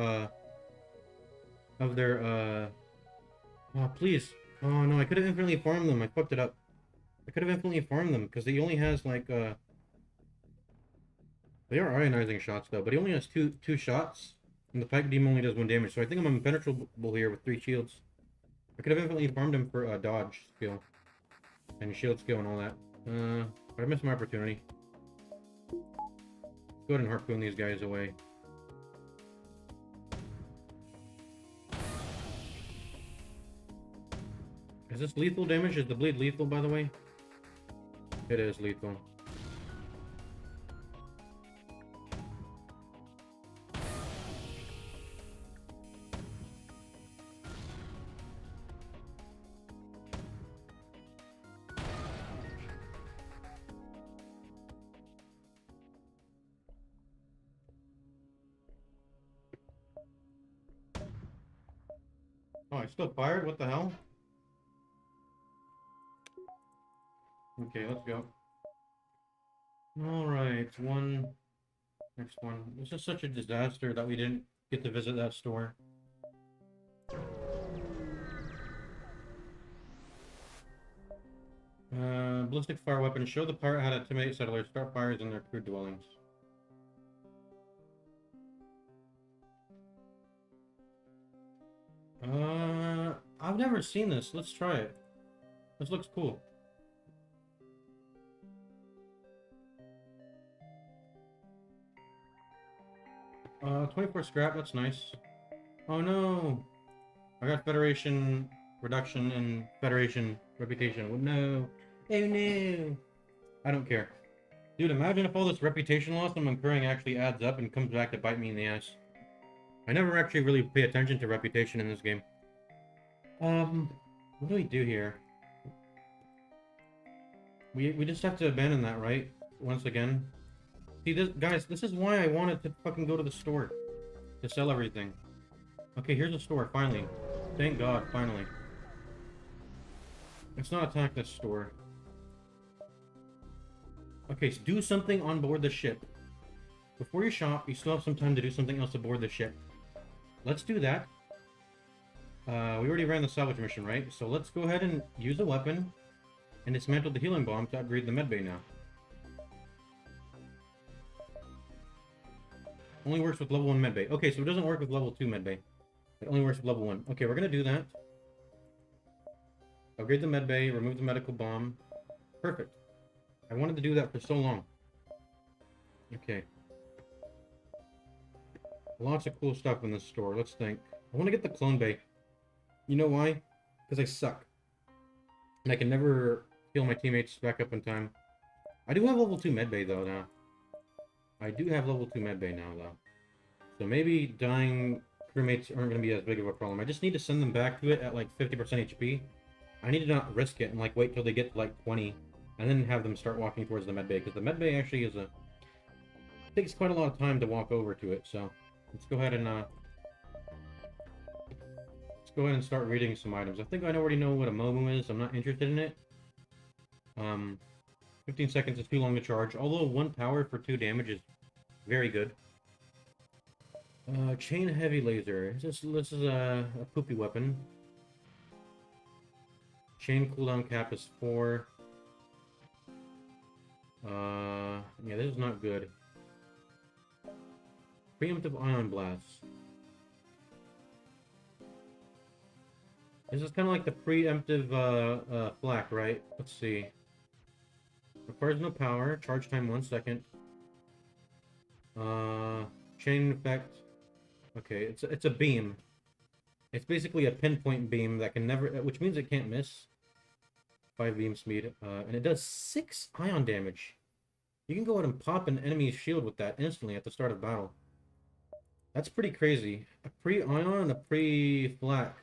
Oh, please. Oh, no, I could have infinitely farmed them. I fucked it up. I could have infinitely farmed them, because he only has, like, They are ionizing shots, though, but he only has two shots, and the pike beam only does 1 damage, so I think I'm impenetrable here with 3 shields. I could have infinitely farmed him for dodge skill, and shield skill and all that. I missed my opportunity. Let's go ahead and harpoon these guys away. Is this lethal damage? Is the bleed lethal, by the way? It is lethal. Oh, I still fired? What the hell? Okay, let's go. Alright, next one. This is such a disaster that we didn't get to visit that store. Ballistic fire weapons. Show the pirate how to intimidate settlers, start fires in their crude dwellings. I've never seen this. Let's try it. This looks cool. 24 scrap, that's nice. Oh no! I got Federation reduction in Federation reputation. Oh no! Oh no! I don't care. Dude, imagine if all this reputation loss I'm incurring actually adds up and comes back to bite me in the ass. I never actually really pay attention to reputation in this game. What do we do here? We just have to abandon that, right? Once again. See, guys, this is why I wanted to fucking go to the store. To sell everything. Okay, here's the store, finally. Thank God, finally. Let's not attack this store. Okay, so do something on board the ship. Before you shop, you still have some time to do something else aboard the ship. Let's do that. We already ran the salvage mission, right? So let's go ahead and use a weapon and dismantle the healing bomb to upgrade the medbay now. Only works with level 1 medbay. Okay, so it doesn't work with level 2 medbay. It only works with level 1. Okay, we're gonna do that. Upgrade the medbay, remove the medical bomb. Perfect. I wanted to do that for so long. Okay. Lots of cool stuff in this store. Let's think. I want to get the clone bay. You know why? Because I suck. And I can never heal my teammates back up in time. I do have level 2 medbay though now. I do have level 2 medbay now though. So maybe dying crewmates aren't going to be as big of a problem. I just need to send them back to it at like 50% HP. I need to not risk it and like wait till they get to like 20. And then have them start walking towards the medbay. Because the medbay actually is takes quite a lot of time to walk over to it. So let's go ahead and start reading some items. I think I already know what a Momu is. I'm not interested in it. 15 seconds is too long to charge. Although 1 power for 2 damage is very good. Chain heavy laser. This is a poopy weapon. Chain cooldown cap is 4. Yeah, this is not good. Preemptive ion blast. This is kind of like the preemptive flak, right? Let's see. Requires no power. Charge time 1 second. Chain effect. Okay, it's a beam. It's basically a pinpoint beam that can never, which means it can't miss. 5 beam speed, and it does 6 ion damage. You can go ahead and pop an enemy's shield with that instantly at the start of battle. That's pretty crazy. A pre-ion and a pre-flak.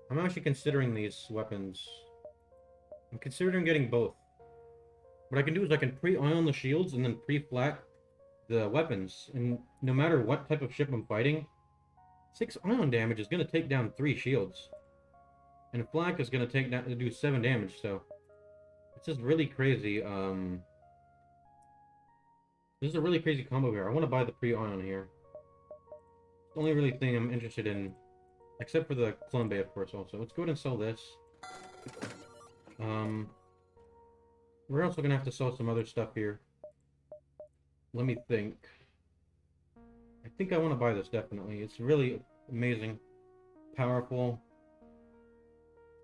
I'm actually considering these weapons. I'm considering getting both. What I can do is I can pre-ion the shields and then pre-flak the weapons. And no matter what type of ship I'm fighting, 6 ion damage is going to take down 3 shields. And flak is going to do 7 damage, so... It's just really crazy, This is a really crazy combo here. I want to buy the pre-ion here. It's the only really thing I'm interested in. Except for the clone bay, of course, also. Let's go ahead and sell this. We're also going to have to sell some other stuff here. Let me think. I think I want to buy this, definitely. It's really amazing. Powerful.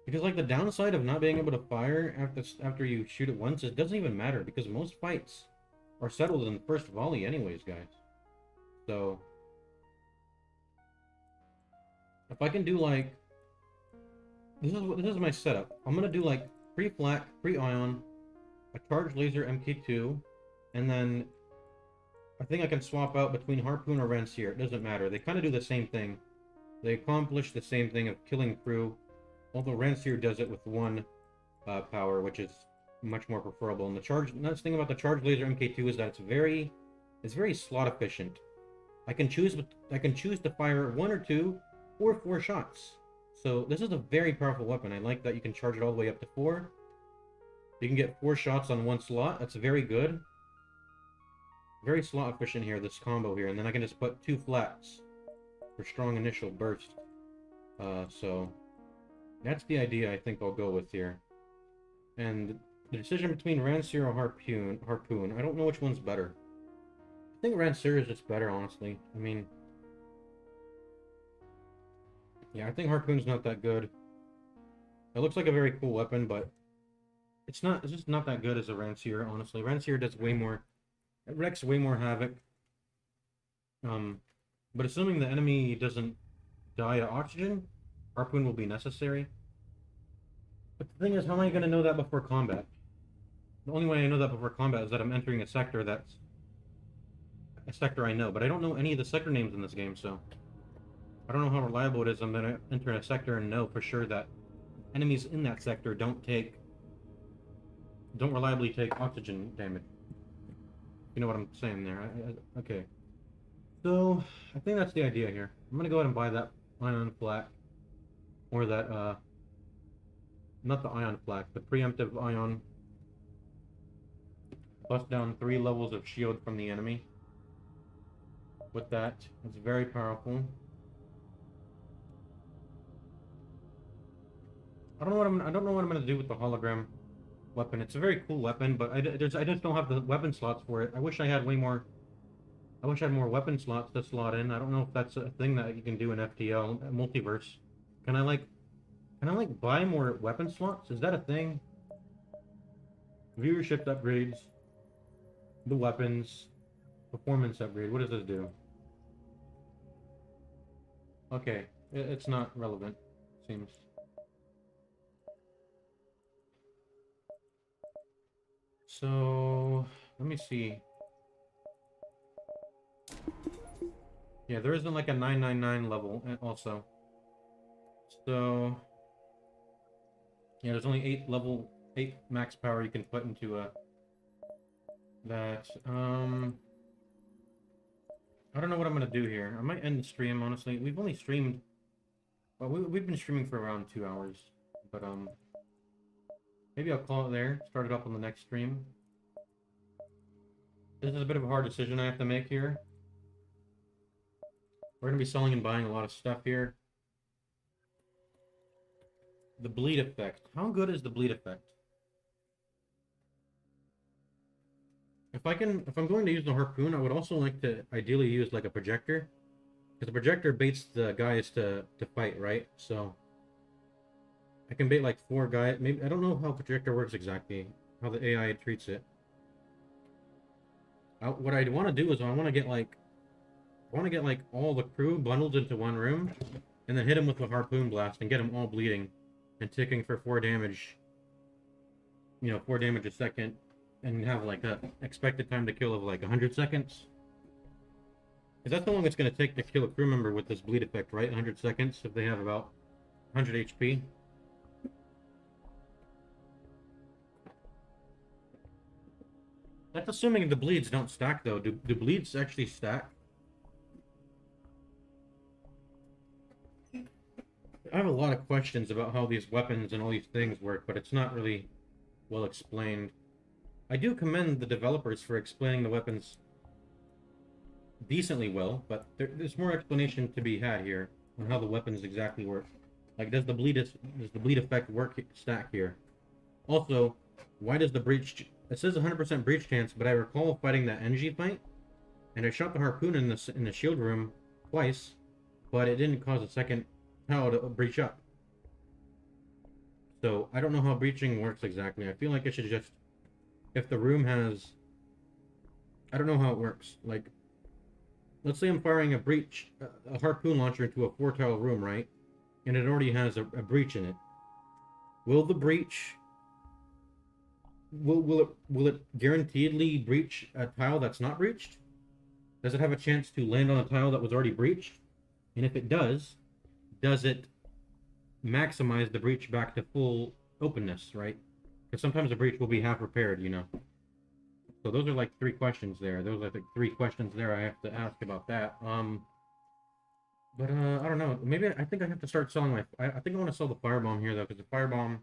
Because, like, the downside of not being able to fire after you shoot it once, it doesn't even matter. Because most fights are settled in the first volley anyways, guys. So... if I can do, like... This is my setup. I'm gonna do, like, pre-flak, pre-ion, a charged laser MK2, and then... I think I can swap out between Harpoon or Rancier. It doesn't matter. They kind of do the same thing. They accomplish the same thing of killing through. Although Rancier does it with 1 power, which is much more preferable. And the nice thing about the charged laser MK2 is that it's very slot efficient. I can choose to fire 1 or 2 or 4 shots. So this is a very powerful weapon. I like that you can charge it all the way up to 4. You can get 4 shots on 1 slot. That's very good. Very slot efficient here, this combo here. And then I can just put 2 flats for strong initial burst. So that's the idea I think I'll go with here. And the decision between Rancier or Harpoon, I don't know which one's better. I think Rancier is just better, honestly. I mean... yeah, I think Harpoon's not that good. It looks like a very cool weapon, but... it's just not that good as a Rancier, honestly. Rancier does way more... it wreaks way more havoc. But assuming the enemy doesn't die to oxygen, Harpoon will be necessary. But the thing is, how am I going to know that before combat? The only way I know that before combat is that I'm entering a sector that's... a sector I know, but I don't know any of the sector names in this game, so... I don't know how reliable it is. I'm going to enter a sector and know for sure that enemies in that sector don't reliably take oxygen damage. You know what I'm saying there. Okay. So, I think that's the idea here. I'm going to go ahead and buy that ion flak. Or that, not the ion flak, the preemptive ion. Bust down 3 levels of shield from the enemy. With that, it's very powerful. I don't know what I'm gonna do with the hologram weapon. It's a very cool weapon, but I just don't have the weapon slots for it. I wish I had more weapon slots to slot in. I don't know if that's a thing that you can do in FTL Multiverse. Can I buy more weapon slots? Is that a thing? Viewership upgrades, the weapons, performance upgrade. What does this do? Okay, it's not relevant, seems. So, let me see. Yeah, there isn't like a 999 level also. So, yeah, there's only 8 max power you can put into that. I don't know what I'm gonna do here. I might end the stream, honestly. We've only streamed... well, we've been streaming for around 2 hours. But, maybe I'll call it there. Start it up on the next stream. This is a bit of a hard decision I have to make here. We're gonna be selling and buying a lot of stuff here. The bleed effect. How good is the bleed effect? If I'm going to use the harpoon, I would also like to ideally use like a projector, because the projector baits the guys to fight, right? So I can bait like 4 guys. Maybe I don't know how projector works exactly, how the AI treats it. What I want to do is I want to get like all the crew bundled into one room, and then hit them with a harpoon blast and get them all bleeding, and ticking for 4 damage. 4 damage a second, and have like a expected time to kill of like 100 seconds. Because that's how long it's going to take to kill a crew member with this bleed effect, right? 100 seconds if they have about 100 HP. That's assuming the bleeds don't stack, though. Do bleeds actually stack? I have a lot of questions about how these weapons and all these things work, but it's not really well explained. I do commend the developers for explaining the weapons decently well, but there's more explanation to be had here on how the weapons exactly work. Like, does the bleed effect work stack here? Also, why does the breach? It says 100% breach chance, but I recall fighting that NG fight, and I shot the harpoon in the shield room twice, but it didn't cause a second tower to breach up. So I don't know how breaching works exactly. I feel like it should just, if the room has, I don't know how it works. Like, let's say I'm firing a harpoon launcher into a 4-tile room, right? And it already has a breach in it. Will the breach, will it guaranteedly breach a tile that's not breached? Does it have a chance to land on a tile that was already breached? And if it does it maximize the breach back to full openness, right? Because sometimes a breach will be half repaired, So those are like 3 questions there. Those are the 3 questions there I have to ask about that. But I don't know. Maybe I think I have to start selling I think I want to sell the firebomb here though, because the firebomb,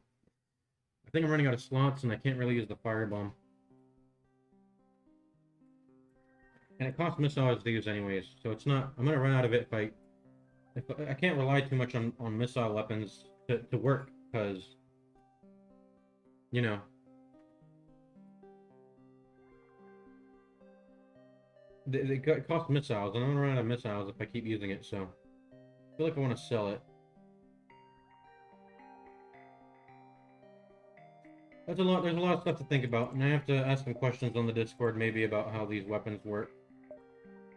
I think I'm running out of slots and I can't really use the firebomb. And it costs missiles to use anyways, so it's not. I'm gonna run out of it if I can't rely too much on missile weapons to work, because you know they cost missiles, and I'm gonna run out of missiles if I keep using it. So I feel like I want to sell it. There's a lot of stuff to think about, and I have to ask some questions on the Discord maybe about how these weapons work.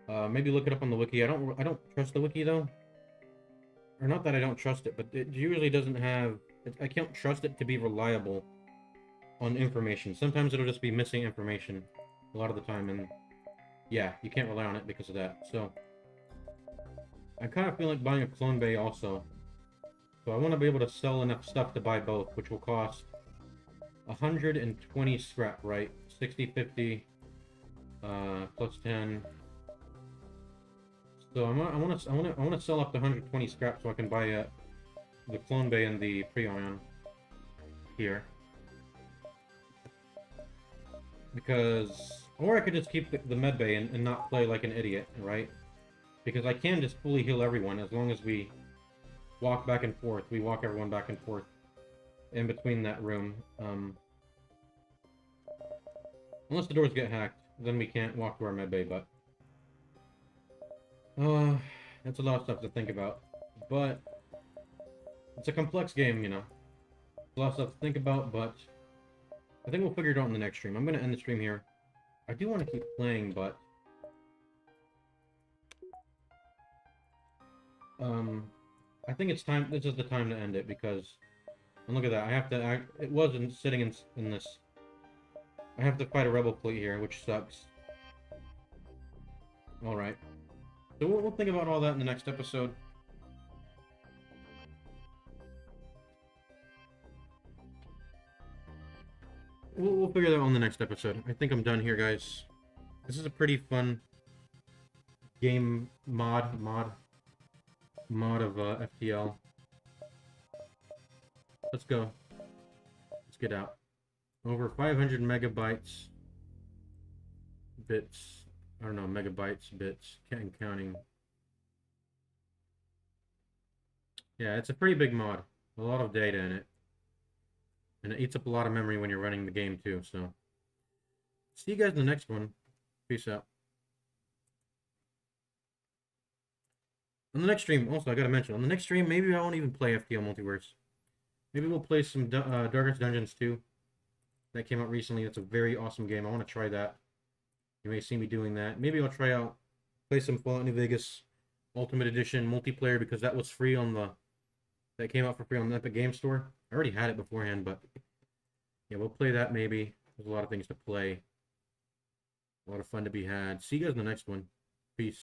Maybe look it up on the wiki. I don't trust the wiki though. Or not that I don't trust it, but it usually doesn't have. I can't trust it to be reliable on information. Sometimes it'll just be missing information a lot of the time, and yeah, you can't rely on it because of that. So I kind of feel like buying a clone bay also. So I want to be able to sell enough stuff to buy both, which will cost 120 scrap, right? 60, 50, plus 10. So I want to sell up to 120 scrap so I can buy the clone bay and the pre-ion here. Because, or I could just keep the med bay and not play like an idiot, right? Because I can just fully heal everyone as long as we walk back and forth. We walk everyone back and forth in between that room. Unless the doors get hacked, then we can't walk to our med bay, but that's a lot of stuff to think about. But it's a complex game, It's a lot of stuff to think about, but I think we'll figure it out in the next stream. I'm going to end the stream here. I do want to keep playing, but I think it's time. This is the time to end it, because, and look at that. I have to. It wasn't sitting in this. I have to fight a rebel fleet here, which sucks. All right. So we'll think about all that in the next episode. We'll figure that out on the next episode. I think I'm done here, guys. This is a pretty fun game mod of FTL. Let's go. Let's get out. Over 500 megabytes, bits. I don't know, megabytes, bits, and counting. Yeah, it's a pretty big mod. A lot of data in it. And it eats up a lot of memory when you're running the game too, so. See you guys in the next one. Peace out. On the next stream, also, I gotta mention, on the next stream, maybe I won't even play FTL Multiverse. Maybe we'll play some Darkest Dungeons 2. That came out recently. It's a very awesome game. I want to try that. You may see me doing that. Maybe I'll play some Fallout New Vegas Ultimate Edition multiplayer, because that was free on the... That came out for free on the Epic Game Store. I already had it beforehand, but... Yeah, we'll play that maybe. There's a lot of things to play. A lot of fun to be had. See you guys in the next one.